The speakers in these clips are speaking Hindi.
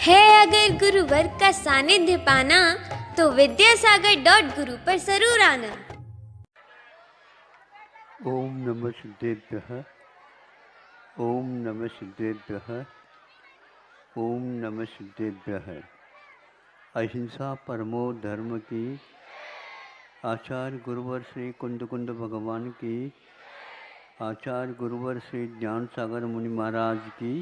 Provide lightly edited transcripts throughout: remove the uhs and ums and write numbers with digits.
है अगर गुरुवर का सानिध्य पाना तो विद्यासागर.गुरु पर जरूर आना। ओम नमः सिद्धेभ्यः। ओम नमः सिद्धेभ्यः। ओम नमः सिद्धेभ्यः। अहिंसा परमो धर्म की, आचार्य गुरुवर श्री कुंद कुंद भगवान की, आचार्य गुरुवर श्री ज्ञान सागर मुनि महाराज की।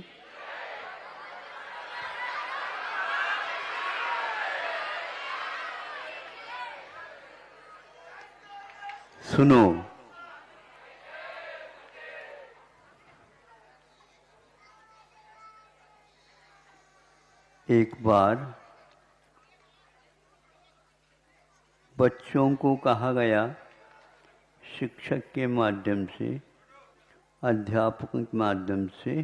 सुनो, एक बार बच्चों को कहा गया, शिक्षक के माध्यम से, अध्यापक के माध्यम से,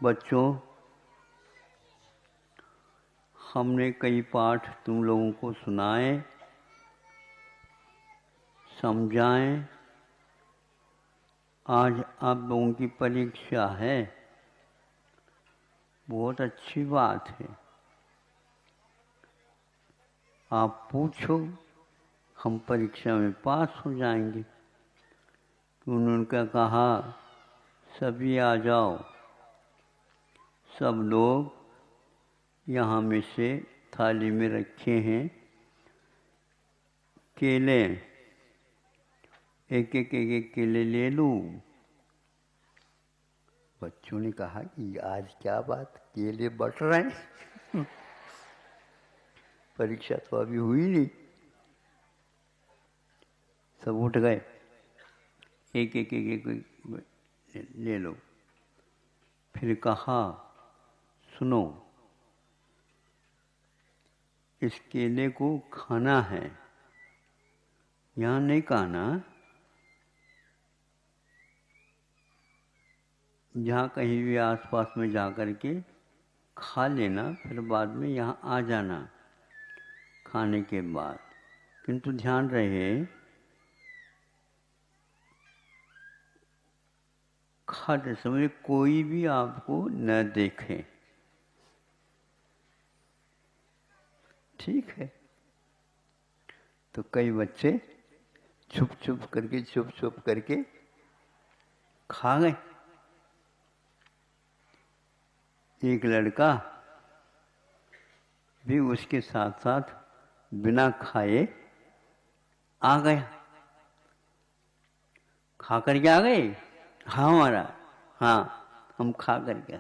बच्चों हमने कई पाठ तुम लोगों को सुनाए, समझाएं। आज आप लोगों की परीक्षा है, बहुत अच्छी बात है। आप पूछो, हम परीक्षा में पास हो जाएंगे। तो उन्होंने कहा, सभी आ जाओ। सब लोग यहाँ में से थाली में रखे हैं केले, एक एक एक एक केले ले लूँ। बच्चों ने कहा कि आज क्या बात, केले बट रहे हैं। परीक्षा तो अभी हुई नहीं। सब उठ गए, एक एक एक एक ले लो। फिर कहा, सुनो, इस केले को खाना है, यहाँ नहीं खाना। जहाँ कहीं भी आसपास में जा कर के खा लेना, फिर बाद में यहाँ आ जाना खाने के बाद। किंतु ध्यान रहे, खाते समय कोई भी आपको न देखे, ठीक है? तो कई बच्चे छुप छुप करके खा गए। एक लड़का भी उसके साथ साथ बिना खाए आ गया। खा कर के आ गए? हाँ हमारा, हाँ हम खा कर के।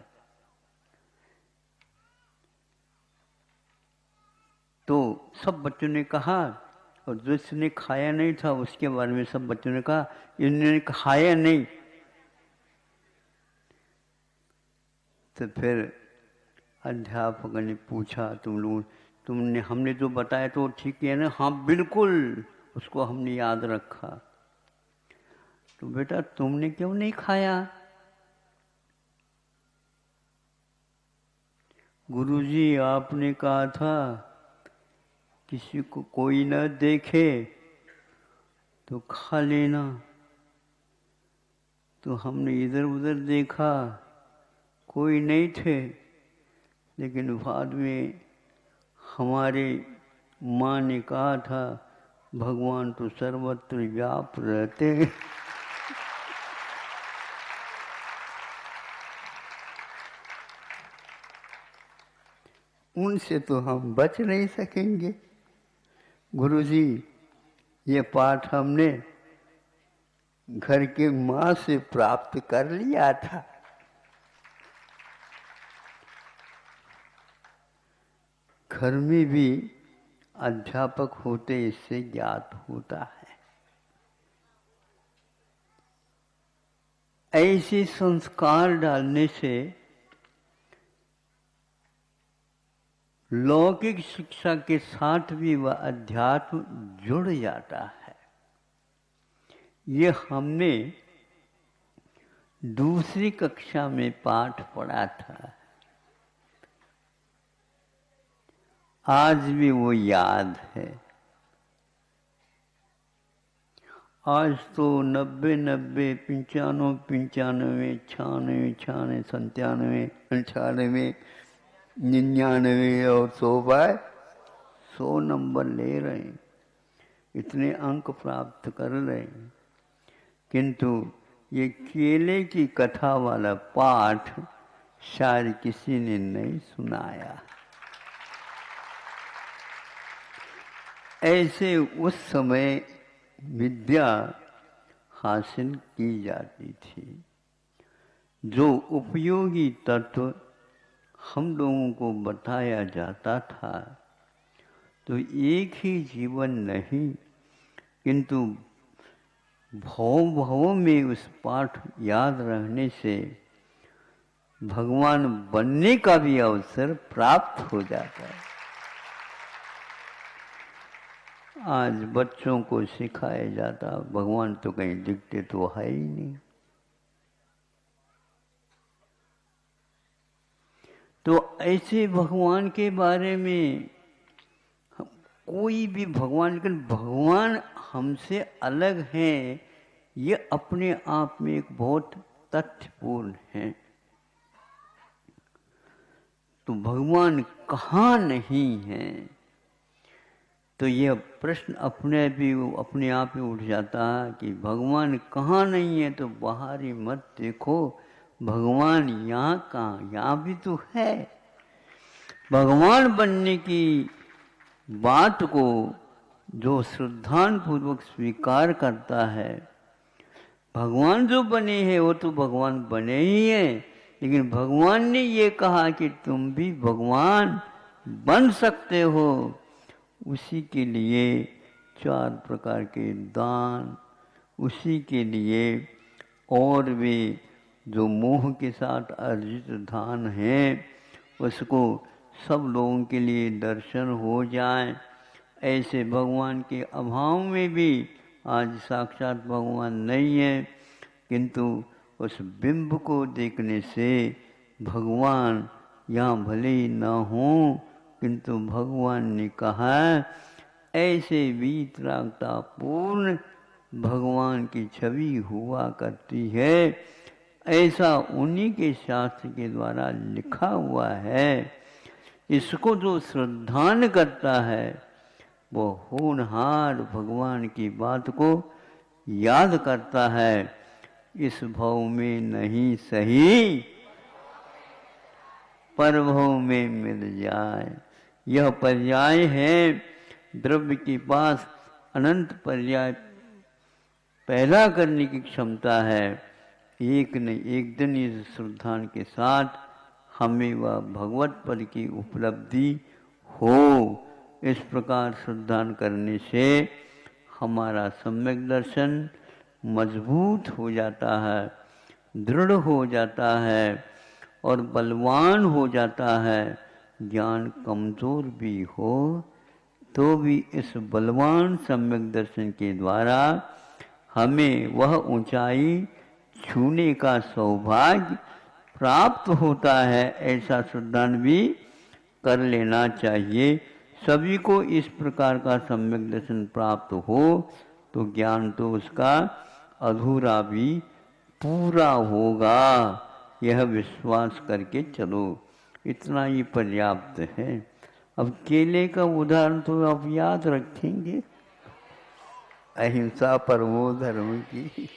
तो सब बच्चों ने कहा, और जिसने खाया नहीं था उसके बारे में सब बच्चों ने कहा, इन्होंने खाया नहीं। तो फिर अध्यापक ने पूछा, तुमने हमने जो बताया तो ठीक है ना? हाँ बिल्कुल, उसको हमने याद रखा। तो बेटा तुमने क्यों नहीं खाया? गुरुजी आपने कहा था किसी को कोई न देखे तो खा लेना। तो हमने इधर उधर देखा, कोई नहीं थे, लेकिन बाद में हमारे माँ ने कहा था, भगवान तो सर्वत्र व्याप रहते हैं। उनसे तो हम बच नहीं सकेंगे। गुरुजी, ये पाठ हमने घर के माँ से प्राप्त कर लिया था। घर में भी अध्यापक होते इससे ज्ञात होता है। ऐसे संस्कार डालने से लौकिक शिक्षा के साथ भी वह अध्यात्म जुड़ जाता है। ये हमने दूसरी कक्षा में पाठ पढ़ा था, आज भी वो याद है। आज तो 90, 95, 95, 95, 96, 96, 97, 98, 99 और 100 बाय 100 नंबर ले रहे हैं, इतने अंक प्राप्त कर रहे हैं, किंतु ये केले की कथा वाला पाठ शायद किसी ने नहीं सुनाया। ऐसे उस समय विद्या हासिल की जाती थी। जो उपयोगी तत्व हम लोगों को बताया जाता था, तो एक ही जीवन नहीं किंतु भव भव में उस पाठ याद रहने से भगवान बनने का भी अवसर प्राप्त हो जाता है। आज बच्चों को सिखाया जाता, भगवान तो कहीं दिखते तो है ही नहीं। तो ऐसे भगवान के बारे में कोई भी भगवान, लेकिन भगवान हमसे अलग हैं, ये अपने आप में एक बहुत तथ्यपूर्ण है। तो भगवान कहाँ नहीं है, तो यह प्रश्न अपने आप ही उठ जाता है कि भगवान कहाँ नहीं है। तो बाहर ही मत देखो, भगवान यहाँ कहाँ, यहाँ भी तो है। भगवान बनने की बात को जो श्रद्धापूर्वक स्वीकार करता है, भगवान जो बने हैं वो तो भगवान बने ही हैं, लेकिन भगवान ने ये कहा कि तुम भी भगवान बन सकते हो। उसी के लिए 4 प्रकार के दान, उसी के लिए और भी जो मोह के साथ अर्जित धन है उसको सब लोगों के लिए दर्शन हो जाए। ऐसे भगवान के अभाव में भी आज साक्षात भगवान नहीं है, किंतु उस बिंब को देखने से भगवान यहाँ भले ही न हो, किंतु भगवान ने कहा ऐसे वीतरागता पूर्ण भगवान की छवि हुआ करती है। ऐसा उन्हीं के शास्त्र के द्वारा लिखा हुआ है। इसको जो श्रद्धान करता है वो होनहार भगवान की बात को याद करता है। इस भव में नहीं सही पर भव में मिल जाए। यह पर्याय है, द्रव्य के पास अनंत पर्याय पैदा करने की क्षमता है। एक न एक दिन इस श्रद्धान के साथ हमें वह भगवत पद की उपलब्धि हो। इस प्रकार श्रद्धान करने से हमारा सम्यक दर्शन मजबूत हो जाता है, दृढ़ हो जाता है और बलवान हो जाता है। ज्ञान कमजोर भी हो तो भी इस बलवान सम्यक दर्शन के द्वारा हमें वह ऊंचाई छूने का सौभाग्य प्राप्त होता है। ऐसा श्रद्धान भी कर लेना चाहिए। सभी को इस प्रकार का सम्यक दर्शन प्राप्त हो तो ज्ञान तो उसका अधूरा भी पूरा होगा, यह विश्वास करके चलो। इतना ही पर्याप्त है। अब केले का उदाहरण तो आप याद रखेंगे, अहिंसा परमो धर्म की।